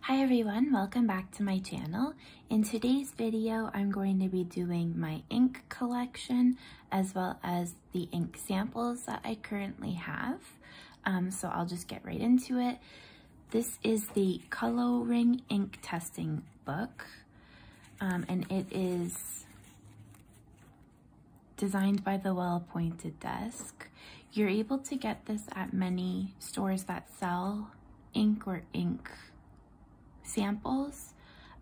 Hi everyone, welcome back to my channel. In today's video, I'm going to be doing my ink collection as well as the ink samples that I currently have. So I'll just get right into it. This is the Coloring Ink Testing book, and it is designed by the Well Appointed Desk. You're able to get this at many stores that sell ink or ink samples.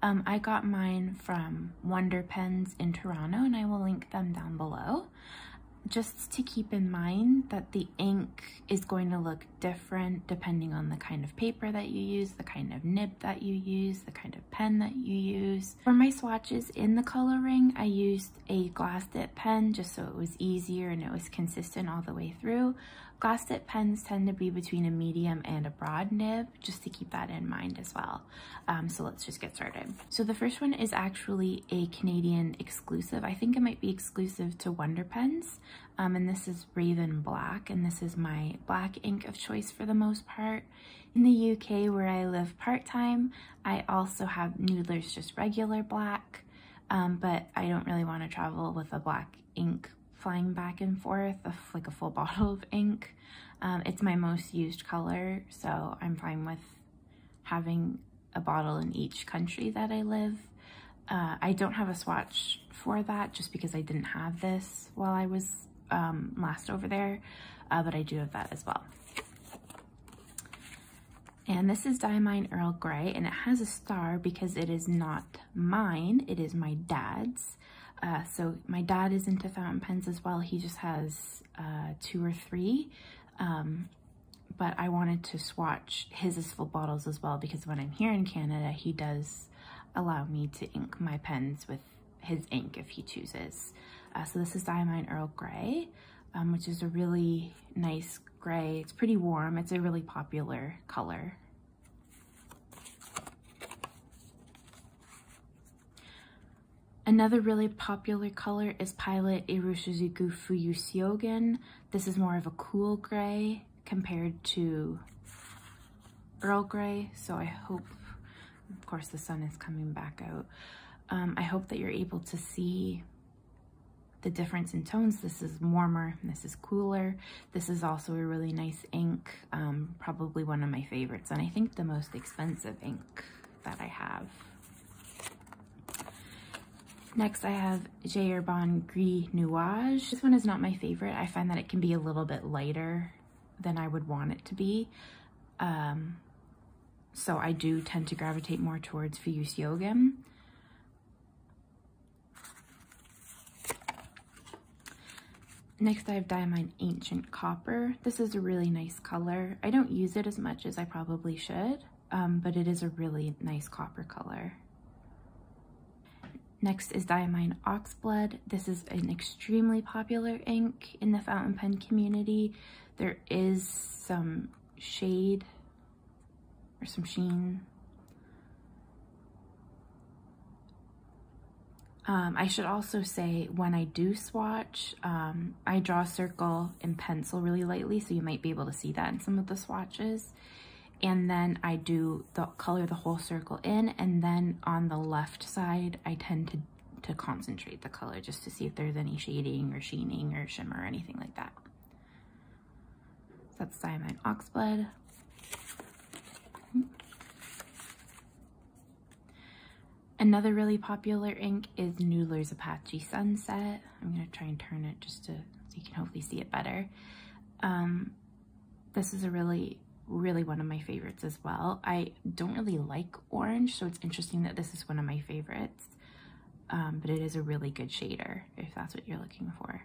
I got mine from Wonder Pens in Toronto, and I will link them down below. Just to keep in mind that the ink is going to look different depending on the kind of paper that you use, the kind of nib that you use, the kind of pen that you use. For my swatches in the coloring, I used a glass dip pen just so it was easier and it was consistent all the way through. Glass dip pens tend to be between a medium and a broad nib, just to keep that in mind as well. So let's just get started. So the first one is actually a Canadian exclusive. I think it might be exclusive to Wonder Pens. And this is Raven Black, and this is my black ink of choice for the most part. In the UK, where I live part-time, I also have Noodler's just regular black, but I don't really want to travel with a black ink flying back and forth of like a full bottle of ink. It's my most used color, so I'm fine with having a bottle in each country that I live. I don't have a swatch for that just because I didn't have this while I was last over there, but I do have that as well. And this is Diamine Earl Grey, and it has a star because it is not mine, it is my dad's. So my dad is into fountain pens as well. He just has 2 or 3, but I wanted to swatch his as full bottles as well because when I'm here in Canada, he does allow me to ink my pens with his ink if he chooses. So this is Diamine Earl Grey, which is a really nice gray. It's pretty warm. It's a really popular color. Another really popular color is Pilot Iroshizuku Fuyusyogen. This is more of a cool gray compared to Earl Grey, so I hope, of course the sun is coming back out, I hope that you're able to see the difference in tones. This is warmer, this is cooler. This is also a really nice ink, probably one of my favorites, and I think the most expensive ink that I have. Next I have J. Herbin Gris Nuage. This one is not my favorite. I find that it can be a little bit lighter than I would want it to be. So I do tend to gravitate more towards Fuyusyogen. Next I have Diamine Ancient Copper. This is a really nice color. I don't use it as much as I probably should, but it is a really nice copper color. Next is Diamine Oxblood. This is an extremely popular ink in the fountain pen community. There is some shade or some sheen. I should also say when I do swatch, I draw a circle in pencil really lightly, so you might be able to see that in some of the swatches. And then I do color the whole circle in, and then on the left side, I tend to concentrate the color just to see if there's any shading or sheening or shimmer or anything like that. So that's Diamine Oxblood. Another really popular ink is Noodler's Apache Sunset. I'm gonna try and turn it just so you can hopefully see it better. This is a really one of my favorites as well. I don't really like orange, so it's interesting that this is one of my favorites, but it is a really good shader if that's what you're looking for.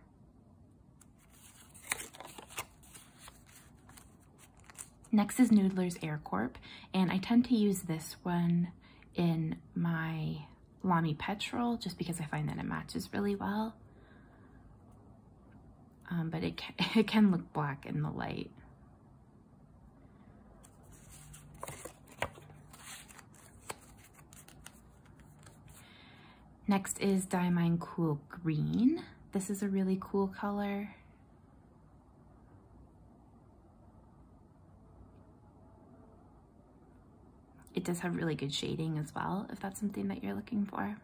Next is Noodler's Aircorp, and I tend to use this one in my Lamy Petrol just because I find that it matches really well, but it can look black in the light. Next is Diamine Cool Green. This is a really cool color. does have really good shading as well, if that's something that you're looking for.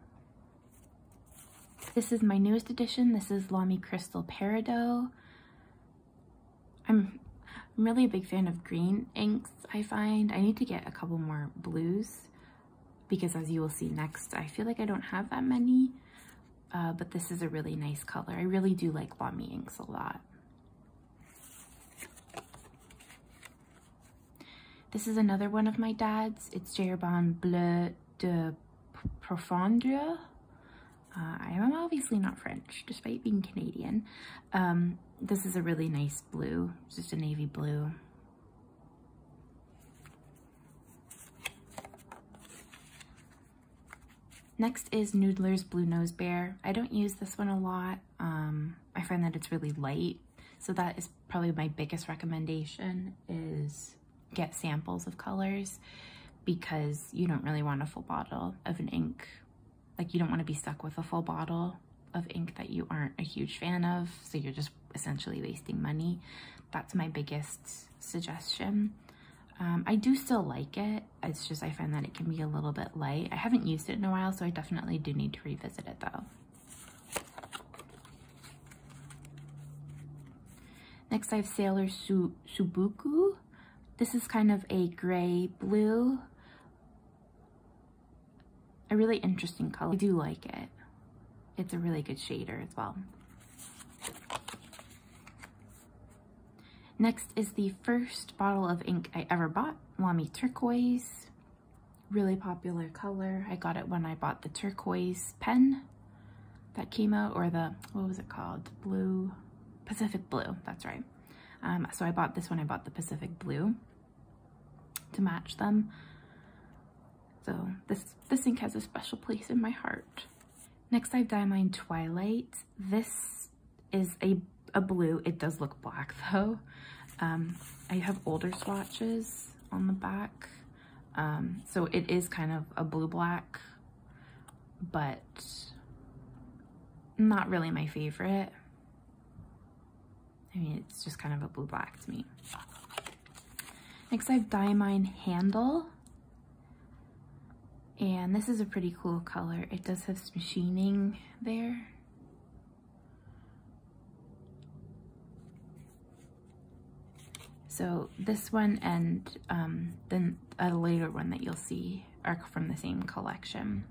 This is my newest addition. This is Lamy Crystal Peridot. I'm really a big fan of green inks, I find. I need to get a couple more blues because, as you will see next, I feel like I don't have that many, but this is a really nice color. I really do like Lamy inks a lot. This is another one of my dad's. It's J. Herbin Bleu de Profondeur. I am obviously not French, despite being Canadian. This is a really nice blue, just a navy blue. Next is Noodler's Blue Nose Bear. I don't use this one a lot. I find that it's really light, so that is probably my biggest recommendation, is get samples of colors, because you don't really want a full bottle of an ink. Like, you don't want to be stuck with a full bottle of ink that you aren't a huge fan of, so you're just essentially wasting money. That's my biggest suggestion. I do still like it. It's just I find that it can be a little bit light. I haven't used it in a while, so I definitely do need to revisit it though. Next I have Sailor Subuku. This is kind of a gray blue. A really interesting color. I do like it. It's a really good shader as well. Next is the first bottle of ink I ever bought, Lamy Turquoise. Really popular color. I got it when I bought the turquoise pen that came out, or the, what was it called? Blue, Pacific Blue, that's right. So I bought this when I bought the Pacific Blue to match them. So this ink has a special place in my heart. Next I have Diamine Twilight. This is a blue. It does look black though. I have older swatches on the back. So it is kind of a blue-black, but not really my favorite. I mean, it's just kind of a blue-black to me. Next I have Diamine Handle. And this is a pretty cool color. It does have some sheening there. So this one and then a later one that you'll see are from the same collection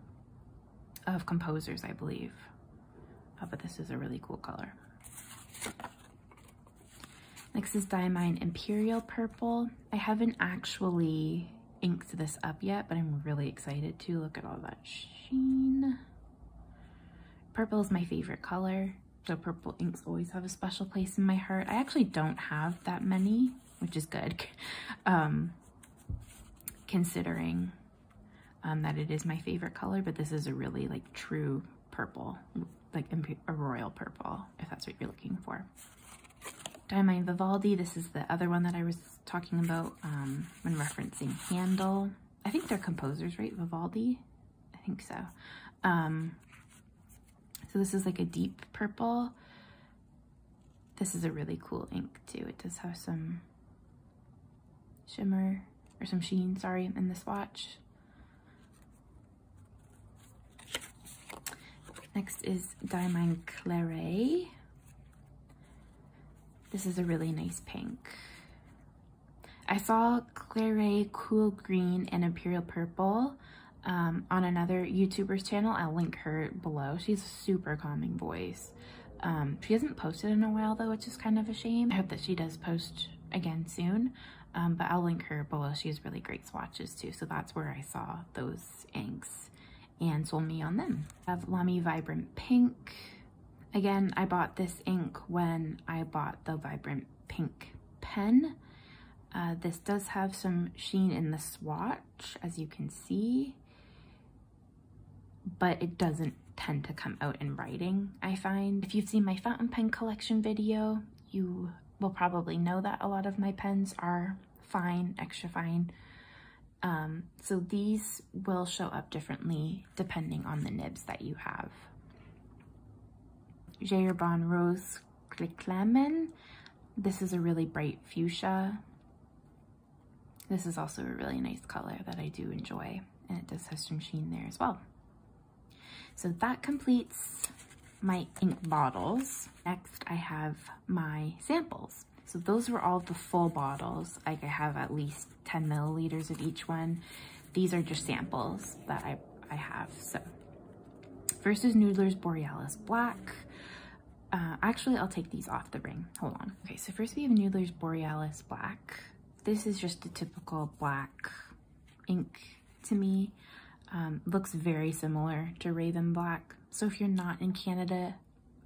of composers, I believe. But this is a really cool color. Next is Diamine Imperial Purple. I haven't actually inked this up yet, but I'm really excited to. Look at all that sheen. Purple is my favorite color, so purple inks always have a special place in my heart. I actually don't have that many, which is good, considering that it is my favorite color, but this is a really like true purple, like a royal purple, if that's what you're looking for. Diamine Vivaldi, this is the other one that I was talking about when referencing Handle. I think they're composers, right? Vivaldi? I think so. So this is like a deep purple. This is a really cool ink too. It does have some shimmer, or some sheen, sorry, in the swatch. Next is Diamine Claret. This is a really nice pink. I saw Claret Cool Green and Imperial Purple on another YouTuber's channel. I'll link her below. She's a super calming voice. She hasn't posted in a while though, which is kind of a shame. I hope that she does post again soon, but I'll link her below. She has really great swatches too, so that's where I saw those inks and sold me on them. I have Lamy Vibrant Pink. Again, I bought this ink when I bought the Vibrant Pink pen. This does have some sheen in the swatch, as you can see, but it doesn't tend to come out in writing, I find. If you've seen my fountain pen collection video, you will probably know that a lot of my pens are fine, extra fine. So these will show up differently depending on the nibs that you have. J. Herbin Rose Glycemin. This is a really bright fuchsia. This is also a really nice color that I do enjoy, and it does have some sheen there as well. So that completes my ink bottles. Next, I have my samples. So those were all the full bottles. Like I have at least 10 milliliters of each one. These are just samples that I have. So first is Noodler's Borealis Black. Actually, I'll take these off the ring. Hold on. Okay, so first we have Noodler's Borealis Black. This is just a typical black ink to me. Looks very similar to Raven Black. So if you're not in Canada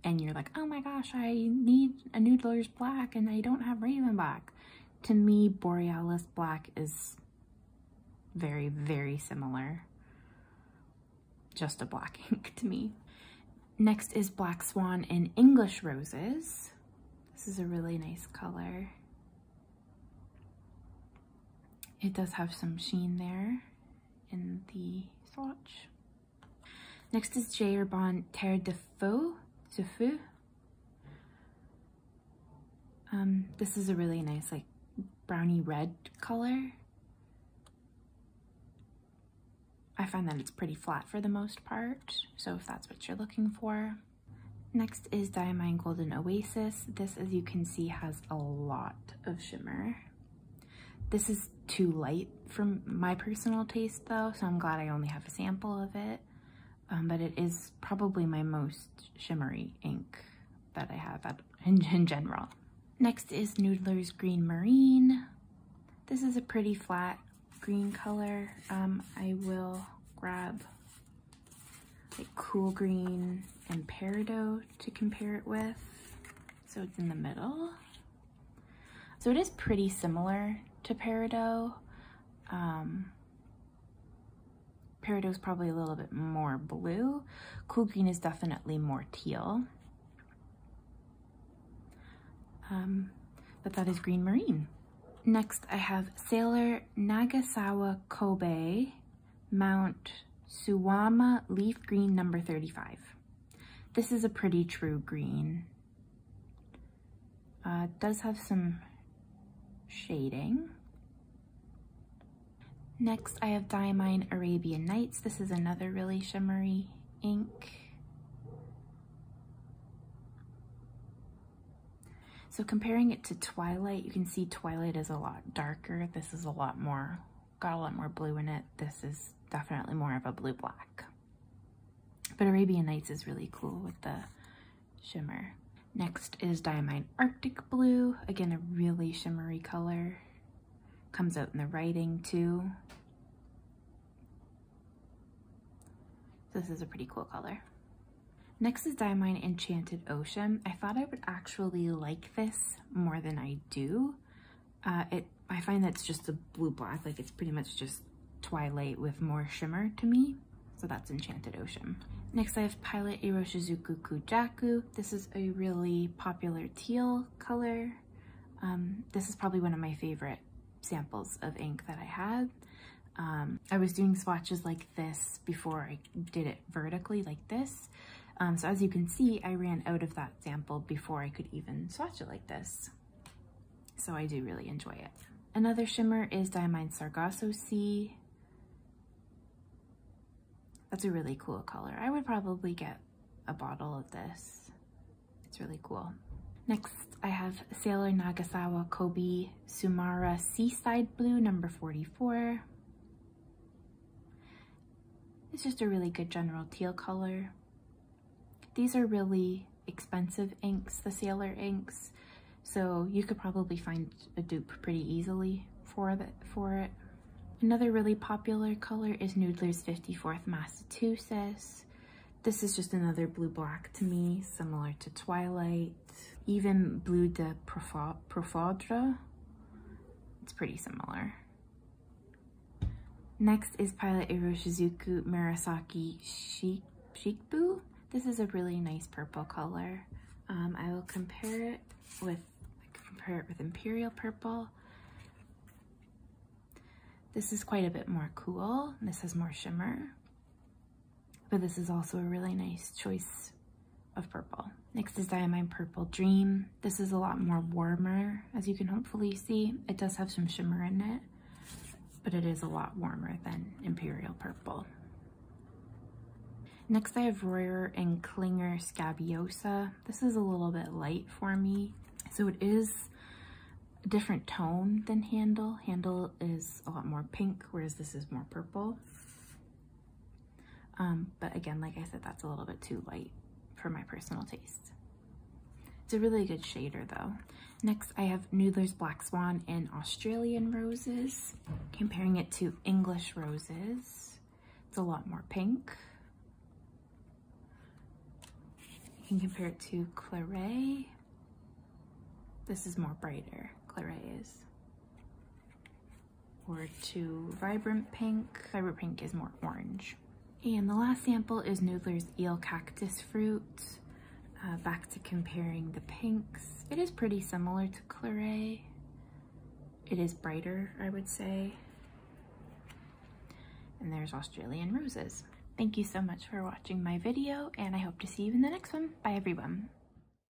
and you're like, oh my gosh, I need a Noodler's Black and I don't have Raven Black. To me, Borealis Black is very, very similar. Just a black ink to me. Next is Black Swan in English Roses. This is a really nice color. It does have some sheen there in the swatch. Next is J. Herbin Terre de Feu. This is a really nice like brownie red color. I find that it's pretty flat for the most part, so if that's what you're looking for. Next is Diamine Golden Oasis. This, as you can see, has a lot of shimmer. This is too light for my personal taste though, so I'm glad I only have a sample of it. But it is probably my most shimmery ink that I have in general. Next is Noodler's Green Marine. This is a pretty flat green color. I will grab like Cool Green and Peridot to compare it with. So it's in the middle. So it is pretty similar to Peridot. Peridot is probably a little bit more blue. Cool Green is definitely more teal. But that is Green Marine. Next, I have Sailor Nagasawa Kobe Mount Suwama Leaf Green number 35. This is a pretty true green. It does have some shading. Next, I have Diamine Arabian Nights. This is another really shimmery ink. So comparing it to Twilight, you can see Twilight is a lot darker. This is a lot more, got a lot more blue in it. This is definitely more of a blue-black. But Arabian Nights is really cool with the shimmer. Next is Diamine Arctic Blue. Again, a really shimmery color. Comes out in the writing too. This is a pretty cool color. Next is Diamine Enchanted Ocean. I thought I would actually like this more than I do. I find that it's just a blue-black, like it's pretty much just Twilight with more shimmer to me. So that's Enchanted Ocean. Next I have Pilot Iroshizuku Kujaku. This is a really popular teal color. This is probably one of my favorite samples of ink that I had. I was doing swatches like this before I did it vertically like this. So as you can see, I ran out of that sample before I could even swatch it like this. So I do really enjoy it. Another shimmer is Diamine Sargasso Sea. That's a really cool color. I would probably get a bottle of this. It's really cool. Next, I have Sailor Nagasawa Kobe Sumara Seaside Blue number 44. It's just a really good general teal color. These are really expensive inks, the Sailor inks, so you could probably find a dupe pretty easily for it. Another really popular color is Noodler's 54th Massachusetts. This is just another blue-black to me, similar to Twilight. Even Bleu de Profondre. It's pretty similar. Next is Pilot Iroshizuku Murasaki Shikbu. This is a really nice purple color. I will compare it with Imperial Purple. This is quite a bit more cool. This has more shimmer, but this is also a really nice choice of purple. Next is Diamine Purple Dream. This is a lot more warmer, as you can hopefully see. It does have some shimmer in it. but it is a lot warmer than Imperial Purple. Next I have Royer and Klinger Scabiosa. This is a little bit light for me. So it is a different tone than Handle. Handle is a lot more pink, whereas this is more purple. But again, like I said, that's a little bit too light for my personal taste. It's a really good shader though. Next, I have Noodler's Black Swan and Australian Roses. Comparing it to English Roses, it's a lot more pink. You can compare it to Claret. This is more brighter, Claret is. Or to Vibrant Pink. Vibrant Pink is more orange. And the last sample is Noodler's Eel Cactus Fruit. Back to comparing the pinks. It is pretty similar to Claret. It is brighter, I would say. And there's Australian Roses. Thank you so much for watching my video, and I hope to see you in the next one. Bye everyone.